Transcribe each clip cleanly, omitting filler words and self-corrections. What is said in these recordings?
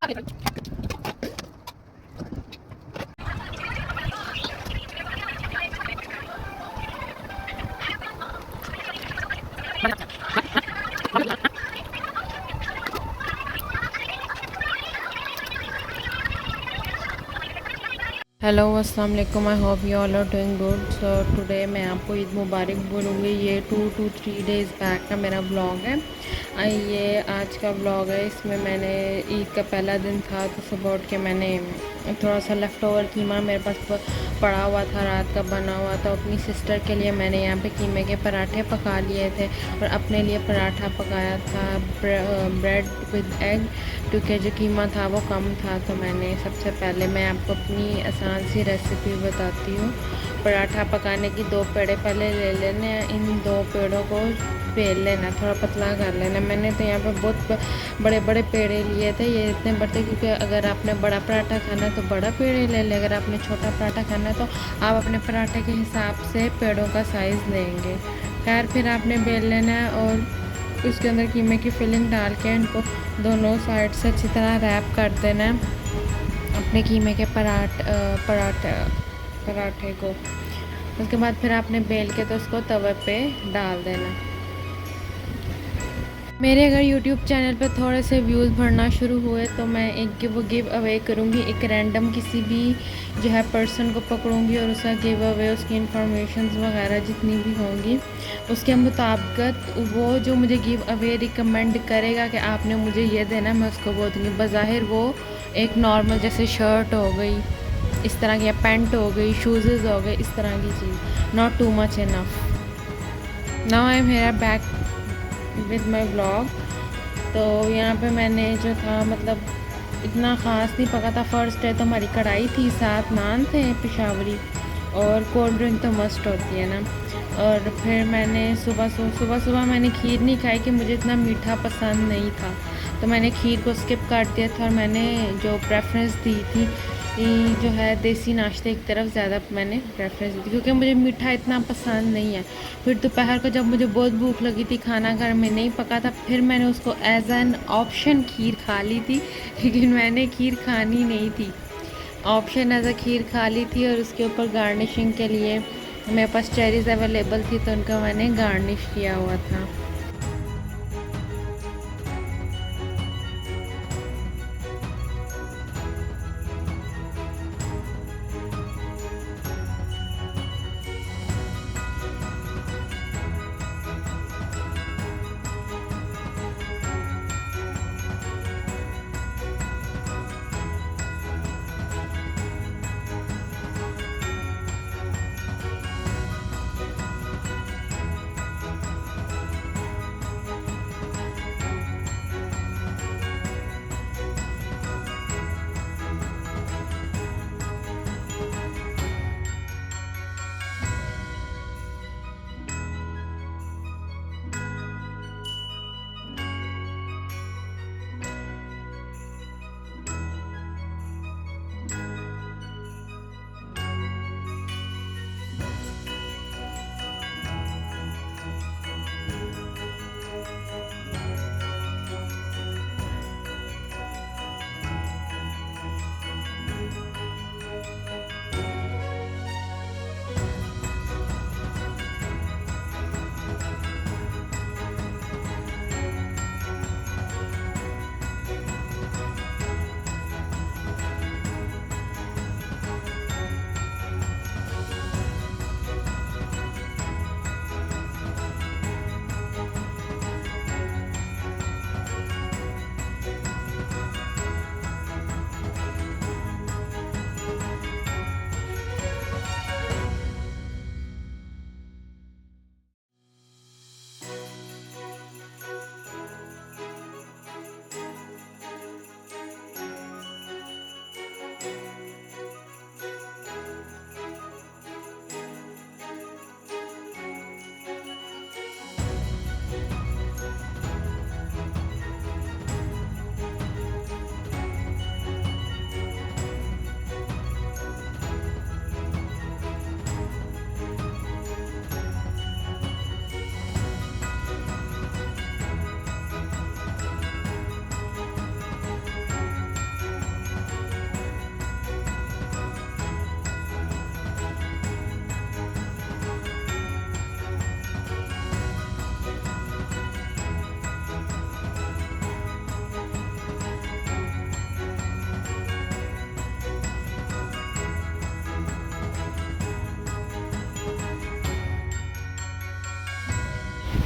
Hello अस्सलाम वालेकुम, I hope you all are doing good. So today मैं आपको ईद मुबारक बोलूँगी। ये 2 to 3 डेज़ बैक का मेरा ब्लॉग है। ये आज का ब्लॉग है। इसमें मैंने ईद का पहला दिन था तो सुबह उठ के मैंने थोड़ा सा लेफ़्ट ओवर कीमा मेरे पास पड़ा हुआ था, रात का बना हुआ था। अपनी सिस्टर के लिए मैंने यहाँ पे कीमे के पराठे पका लिए थे और अपने लिए पराठा पकाया था ब्रेड विद एग, क्योंकि जो कीमा था वो कम था। तो मैंने सबसे पहले मैं आपको अपनी आसान सी रेसिपी बताती हूँ। पराठा पकाने की 2 पेड़े पहले ले लेने हैं। इन 2 पेड़ों को बेल लेना, थोड़ा पतला कर लेना। मैंने तो यहाँ पे बहुत बड़े बड़े पेड़े लिए थे, ये इतने बड़े, क्योंकि अगर आपने बड़ा पराठा खाना है तो बड़ा पेड़े ले लें, अगर आपने छोटा पराठा खाना है तो आप अपने पराठे के हिसाब से पेड़ों का साइज़ लेंगे। खैर फिर आपने बेल लेना है और उसके अंदर कीमे की फिलिंग डाल के इनको दोनों साइड से अच्छी तरह रैप कर देना है अपने कीमे के पराठे को। उसके बाद फिर आपने बेल के तो उसको तवे पे डाल देना। मेरे अगर YouTube चैनल पे थोड़े से व्यूज़ बढ़ना शुरू हुए तो मैं एक गिव अवे करूँगी। एक रैंडम किसी भी जो है पर्सन को पकड़ूँगी और उसका गिव अवे, उसकी इन्फॉर्मेशंस वगैरह जितनी भी होंगी उसके मुताबिक वो जो मुझे गिव अवे रिकमेंड करेगा कि आपने मुझे ये देना, मैं उसको बोल दूँगी। बज़ाहिर वो एक नॉर्मल जैसे शर्ट हो गई, इस तरह की, पैंट हो गई, शूज़ हो गए, इस तरह की चीज़, not too much enough. Now I am here back with my blog. तो यहाँ पे मैंने जो था मतलब इतना ख़ास नहीं पका था। फर्स्ट डे तो हमारी कढ़ाई थी, 7 नान थे पेशावरी और कोल्ड ड्रिंक तो मस्ट होती है ना। और फिर मैंने सुबह मैंने खीर नहीं खाई कि मुझे इतना मीठा पसंद नहीं था, तो मैंने खीर को स्किप कर दिया था और मैंने जो प्रेफरेंस दी थी जो है देसी नाश्ते की तरफ ज़्यादा मैंने प्रेफरेंस दी थी, क्योंकि मुझे मीठा इतना पसंद नहीं है। फिर दोपहर को जब मुझे बहुत भूख लगी थी, खाना घर में नहीं पका था, फिर मैंने उसको एज एन ऑप्शन खीर खा ली थी, लेकिन मैंने खीर खानी नहीं थी। ऑप्शन एज अ खीर खा ली थी और उसके ऊपर गार्निशिंग के लिए मेरे पास चेरीज़ अवेलेबल थी तो उनका मैंने गार्निश किया हुआ था।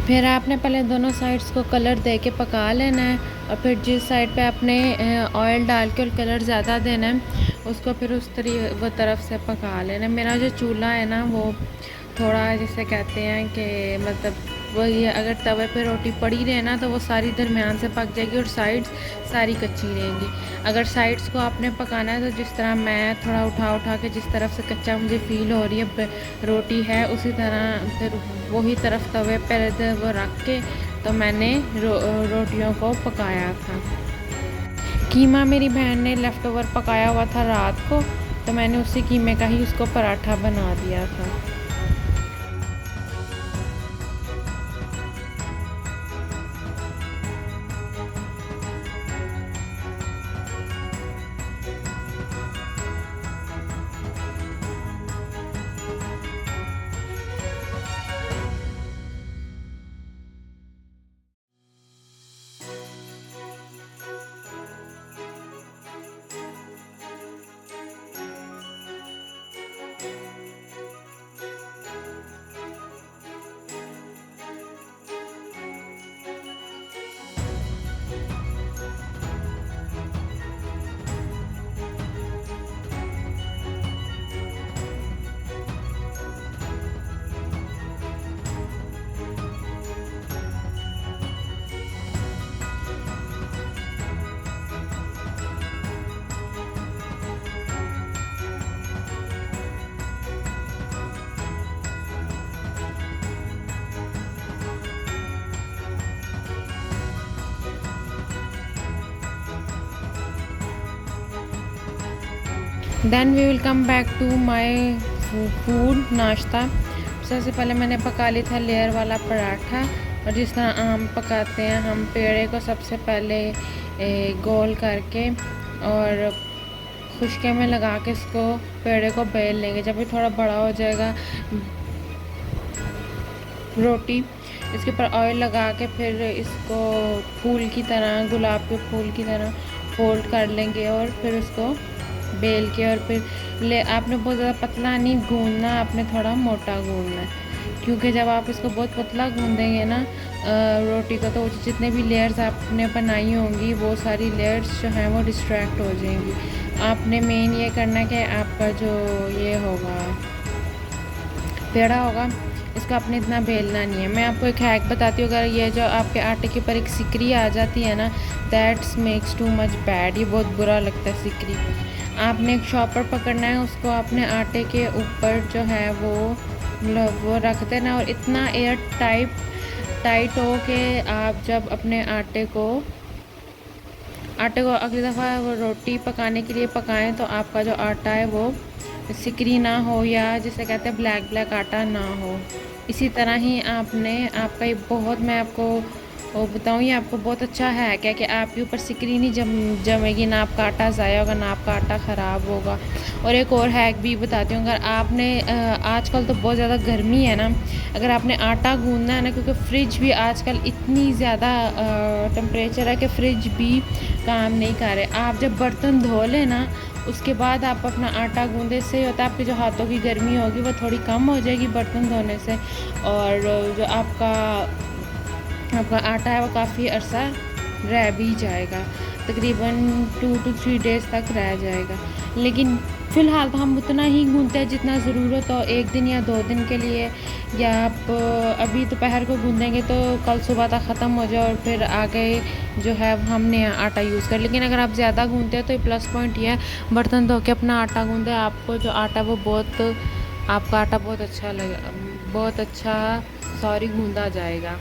फिर आपने पहले दोनों साइड्स को कलर दे के पका लेना है, और फिर जिस साइड पे आपने ऑयल डाल के और कलर ज़्यादा देना है उसको फिर वो तरफ से पका लेना है। मेरा जो चूल्हा है ना वो थोड़ा जिसे कहते हैं कि मतलब वो ये अगर तवे पे रोटी पड़ी रहे ना तो वो सारी दरमियान से पक जाएगी और साइड्स सारी कच्ची रहेंगी। अगर साइड्स को आपने पकाना है तो जिस तरह मैं थोड़ा उठा उठा के जिस तरफ से कच्चा मुझे फ़ील हो रही है रोटी है उसी तरह फिर वही तरफ तवे पर वो रख के तो मैंने रोटियों को पकाया था। कीमा मेरी बहन ने लेफ़्ट ओवर पकाया हुआ था रात को, तो मैंने उसी कीमे का ही उसको पराठा बना दिया था। Then we will come back to my food नाश्ता। सबसे पहले मैंने पका ली था लेयर वाला पराठा, और जिस तरह आम पकाते हैं हम पेड़े को सबसे पहले गोल करके और खुशके में लगा के इसको पेड़े को बेल लेंगे। जब ये थोड़ा बड़ा हो जाएगा रोटी इसके ऊपर ऑयल लगा के फिर इसको फूल की तरह, गुलाब के फूल की तरह फोल्ड कर लेंगे और फिर उसको बेल के और फिर आपने बहुत ज़्यादा पतला नहीं गूंदना, आपने थोड़ा मोटा गूंदना है, क्योंकि जब आप इसको बहुत पतला गूंदेंगे ना रोटी को तो जितने भी लेयर्स आपने बनाई होंगी वो सारी लेयर्स जो हैं वो डिस्ट्रैक्ट हो जाएंगी। आपने मेन ये करना है कि आपका जो ये होगा पेड़ा होगा इसको आपने इतना बेलना नहीं है। मैं आपको एक हैक बताती हूँ, अगर ये जो आपके आटे के ऊपर एक सिकरी आ जाती है ना, that's makes too much bad, ये बहुत बुरा लगता है सिकरी। आपने एक शॉपर पकड़ना है, उसको आपने आटे के ऊपर जो है वो रख देना और इतना एयर टाइट हो कि आप जब अपने आटे को अगली दफ़ा वो रोटी पकाने के लिए पकाएं तो आपका जो आटा है वो सिकरी ना हो या जिसे कहते हैं ब्लैक आटा ना हो। इसी तरह ही आपका ये बहुत, मैं आपको वो बताऊँ, ये आपको बहुत अच्छा है क्या कि आपके ऊपर सिकरी नहीं जमेगी, ना आपका आटा ज़ाया होगा ना आपका आटा ख़राब होगा। और एक और हैक भी बताती हूँ, अगर आपने आजकल तो बहुत ज़्यादा गर्मी है ना, अगर आपने आटा गूंदना है ना, क्योंकि फ्रिज भी आजकल इतनी ज़्यादा टेम्परेचर है कि फ्रिज भी काम नहीं कर रहे, आप जब बर्तन धो लें ना उसके बाद आप अपना आटा गूंदे, से होता है आपके जो हाथों की गर्मी होगी वो थोड़ी कम हो जाएगी बर्तन धोने से, और जो आपका आटा है वो काफ़ी अरसा रह भी जाएगा, तकरीबन 2 to 3 डेज़ तक रह जाएगा। लेकिन फ़िलहाल तो हम उतना ही गूंदते हैं जितना ज़रूरत हो, 1 दिन या 2 दिन के लिए, या आप अभी दोपहर को गूंदेंगे तो कल सुबह तक ख़त्म हो जाए और फिर आगे जो है हम नया आटा यूज़ करें। लेकिन अगर आप ज़्यादा गूंदते हैं तो ये प्लस पॉइंट ये है, बर्तन धो के अपना आटा गूंदे, आपको जो आटा वो आपका आटा बहुत अच्छा गूंदा जाएगा।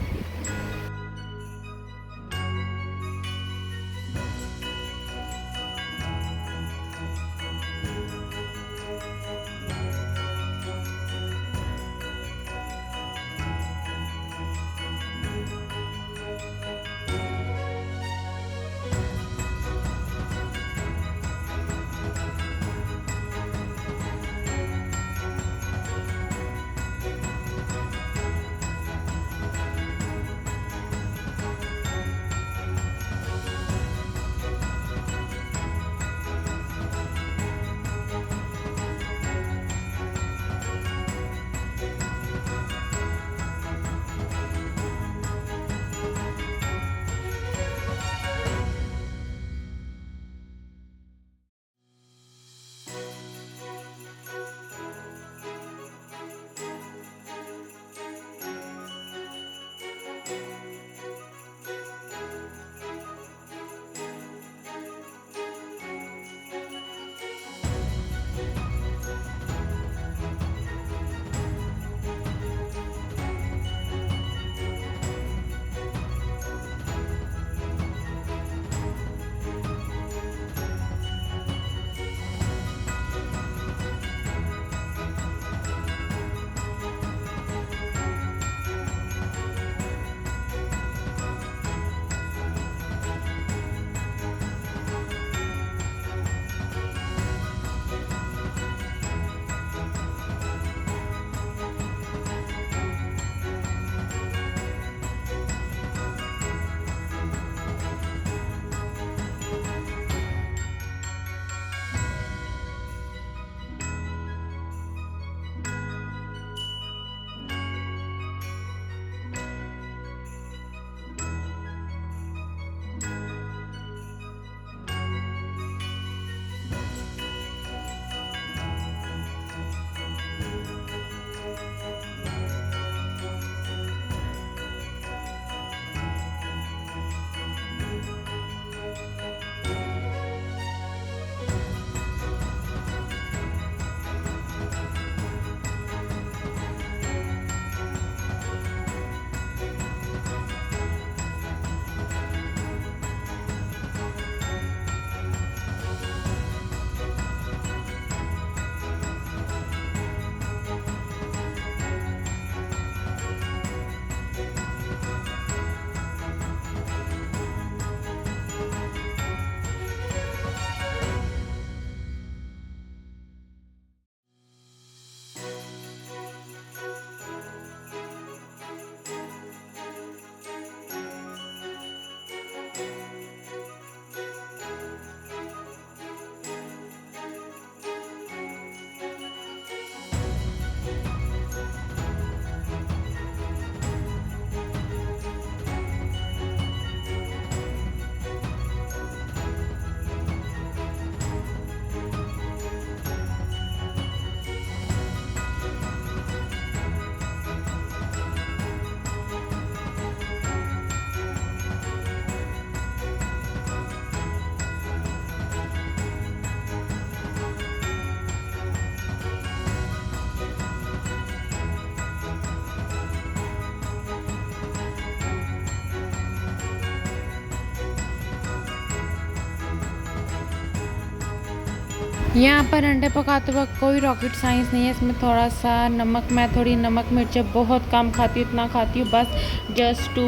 यहाँ पर अंडे पकाते वक्त कोई रॉकेट साइंस नहीं है, इसमें थोड़ा सा नमक, मैं थोड़ी नमक मिर्चें बहुत कम खाती हूँ, इतना खाती हूँ बस जस्ट टू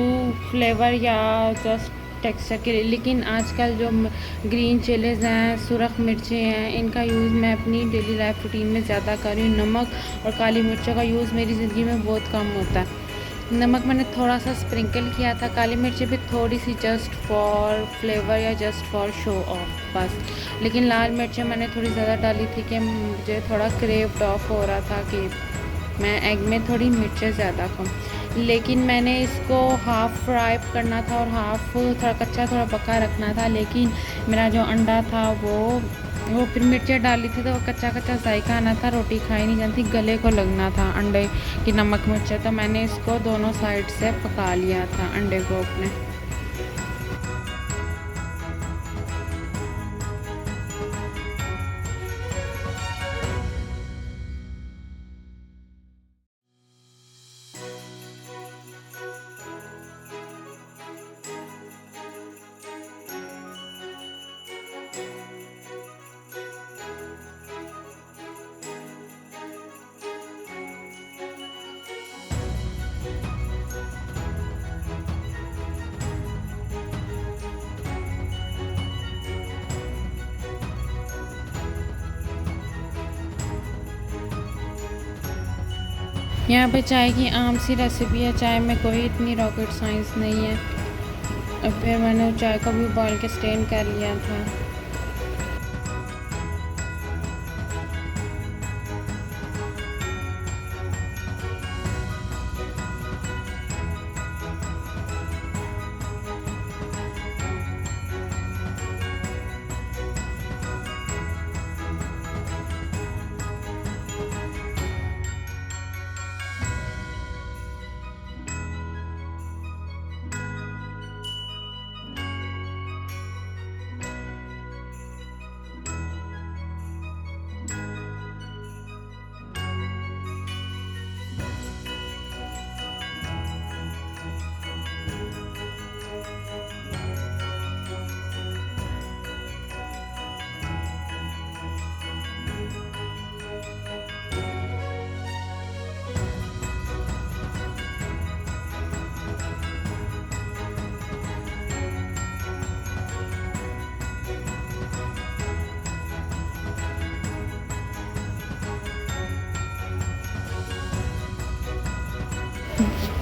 फ्लेवर या जस्ट टेक्सचर के लिए। लेकिन आजकल जो ग्रीन चिलीज़ हैं, सुरख मिर्चें हैं, इनका यूज़ मैं अपनी डेली लाइफ रूटीन में ज़्यादा कर रही हूँ। नमक और काली मिर्चों का यूज़ मेरी ज़िंदगी में बहुत कम होता है। नमक मैंने थोड़ा सा स्प्रिंकल किया था, काली मिर्ची भी थोड़ी सी जस्ट फॉर फ्लेवर या जस्ट फॉर शो ऑफ बस। लेकिन लाल मिर्चें मैंने थोड़ी ज़्यादा डाली थी कि मुझे थोड़ा क्रेव्ड ऑफ हो रहा था कि मैं एग में थोड़ी मिर्चें ज़्यादा खाऊं। लेकिन मैंने इसको हाफ़ फ्राई करना था और हाफ़ थोड़ा कच्चा थोड़ा पका रखना था। लेकिन मेरा जो अंडा था वो फिर मिर्चें डाली थी तो वो कच्चा कच्चा जायका आना था, रोटी खाई नहीं जाती, गले को लगना था अंडे की नमक मिर्चें। तो मैंने इसको दोनों साइड से पका लिया था अंडे को अपने। यहाँ पे चाय की आम सी रेसिपी है, चाय में कोई इतनी रॉकेट साइंस नहीं है। और फिर मैंने चाय को भी उबाल के स्टेन कर लिया था।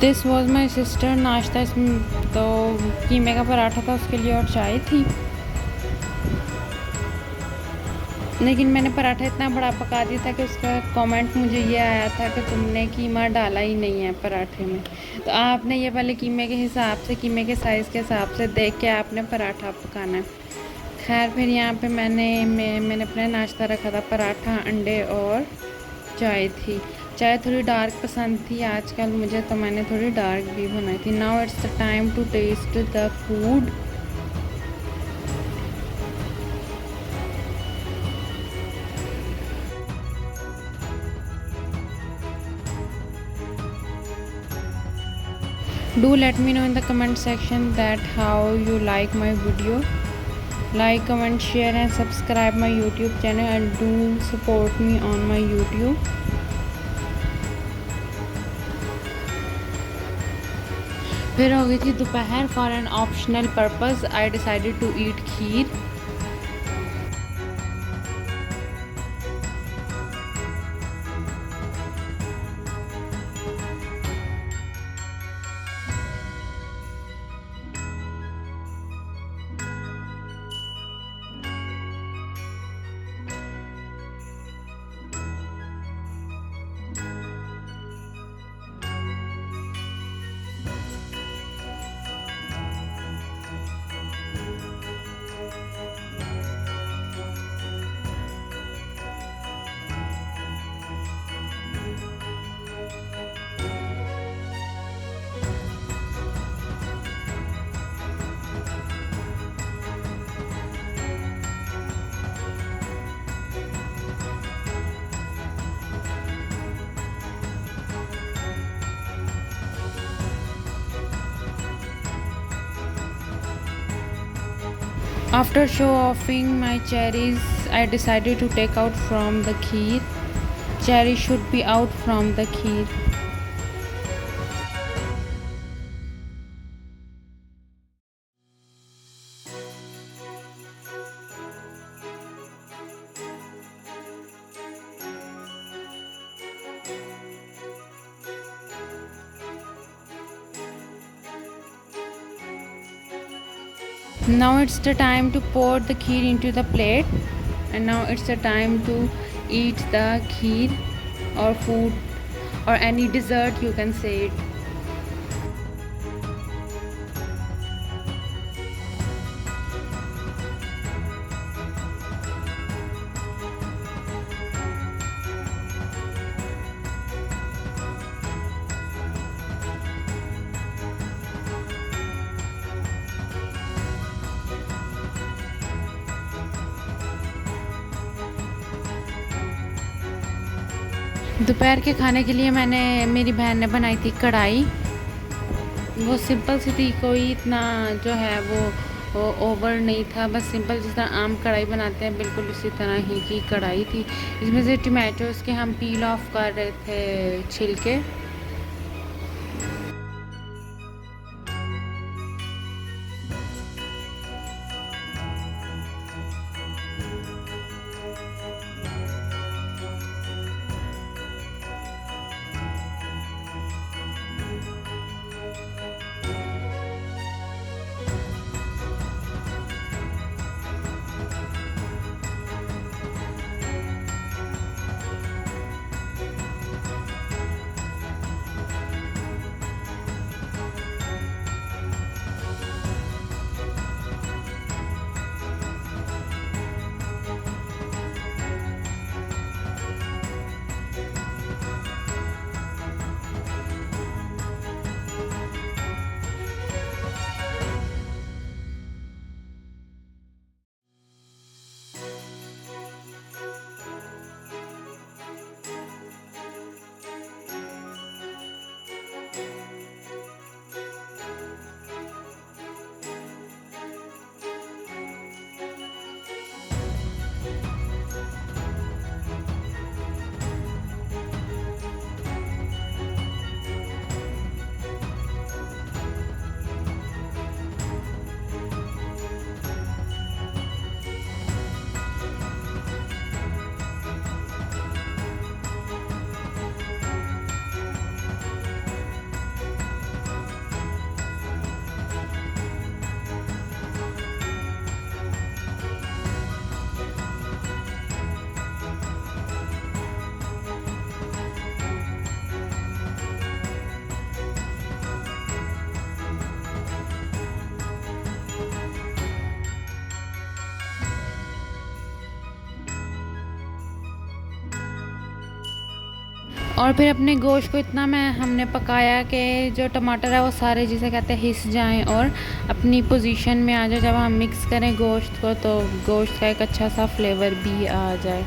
दिस वॉज माई सिस्टर नाश्ता। इसमें तो कीमे का पराठा था उसके लिए और चाय थी। लेकिन मैंने पराठा इतना बड़ा पका दिया था कि उसका कमेंट मुझे ये आया था कि तुमने कीमा डाला ही नहीं है पराठे में। तो आपने ये पहले कीमे के हिसाब से, कीमे के साइज़ के हिसाब से देख के आपने पराठा पकाना है। खैर फिर यहाँ पे मैंने अपना नाश्ता रखा था, पराठा, अंडे और चाय थी। चाय थोड़ी डार्क पसंद थी आजकल मुझे, तो मैंने थोड़ी डार्क भी बनाई थी। Now it's the time to taste the food. Do let me know in the comment section that how you like my video. Like, comment, share and subscribe my YouTube channel and do support me on my YouTube. फिर हो गई थी दोपहर। For an optional purpose I decided to eat kheer. After show offing my cherries, I decided to take out from the kheer. Cherry should be out from the kheer. Now it's the time to pour the kheer into the plate, and now it's the time to eat the kheer or food or any dessert, you can say it. दोपहर के खाने के लिए मेरी बहन ने बनाई थी कढ़ाई। वो सिंपल सी थी, कोई इतना जो है वो ओवर नहीं था, बस सिंपल जिस तरह आम कढ़ाई बनाते हैं बिल्कुल उसी तरह ही की कढ़ाई थी। इसमें से टमाटोज़ के हम पील ऑफ कर रहे थे छिलके। और फिर अपने गोश्त को इतना हमने पकाया कि जो टमाटर है वो सारे जिसे कहते हैं हिस जाएं और अपनी पोजीशन में आ जाए। जब हम मिक्स करें गोश्त को तो गोश्त का एक अच्छा सा फ्लेवर भी आ जाए।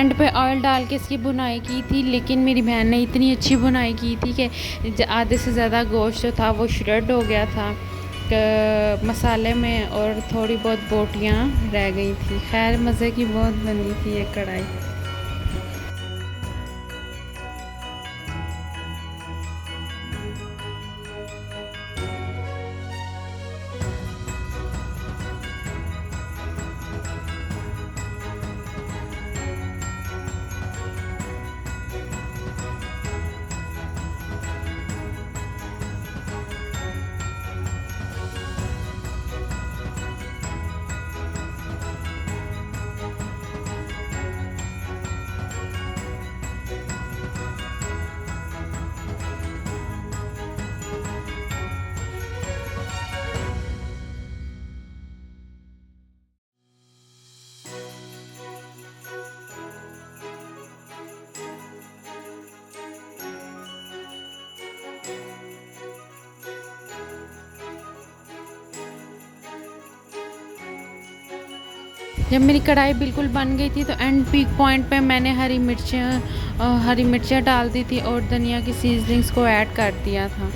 एंड पे ऑयल डाल के इसकी बुनाई की थी, लेकिन मेरी बहन ने इतनी अच्छी बुनाई की थी कि आधे से ज़्यादा गोश्त जो था वो श्रेड हो गया था मसाले में, और थोड़ी बहुत बोटियाँ रह गई थी। खैर मज़े की बहुत बनी थी ये कढ़ाई। जब मेरी कढ़ाई बिल्कुल बन गई थी तो एंड पीक पॉइंट पे मैंने हरी मिर्चियाँ डाल दी थी और धनिया की सीजनिंग्स को ऐड कर दिया था।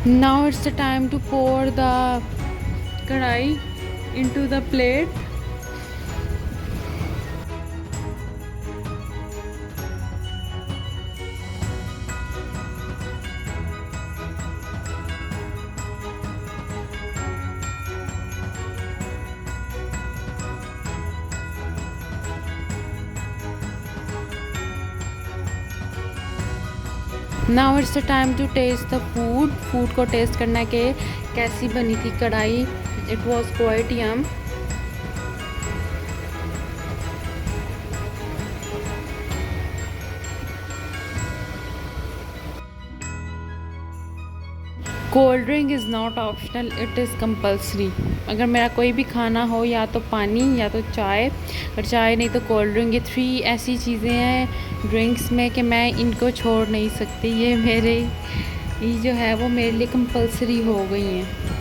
Now it's the time to pour the kadai into the plate. Now it's the time to taste the food को टेस्ट करना कि कैसी बनी थी कढ़ाई। It was quite yum. Cold drink is not optional, it is compulsory. अगर मेरा कोई भी खाना हो या तो पानी या तो चाय, और चाय नहीं तो कोल्ड ड्रिंक, ये 3 ऐसी चीज़ें हैं ड्रिंक्स में कि मैं इनको छोड़ नहीं सकती। ये जो है वो मेरे लिए कंपल्सरी हो गई हैं।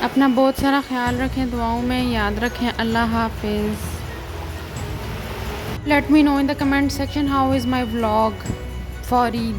अपना बहुत सारा ख्याल रखें, दुआओं में याद रखें। अल्लाह हाफिज़। Let me know in the comment section how is my vlog for Eid.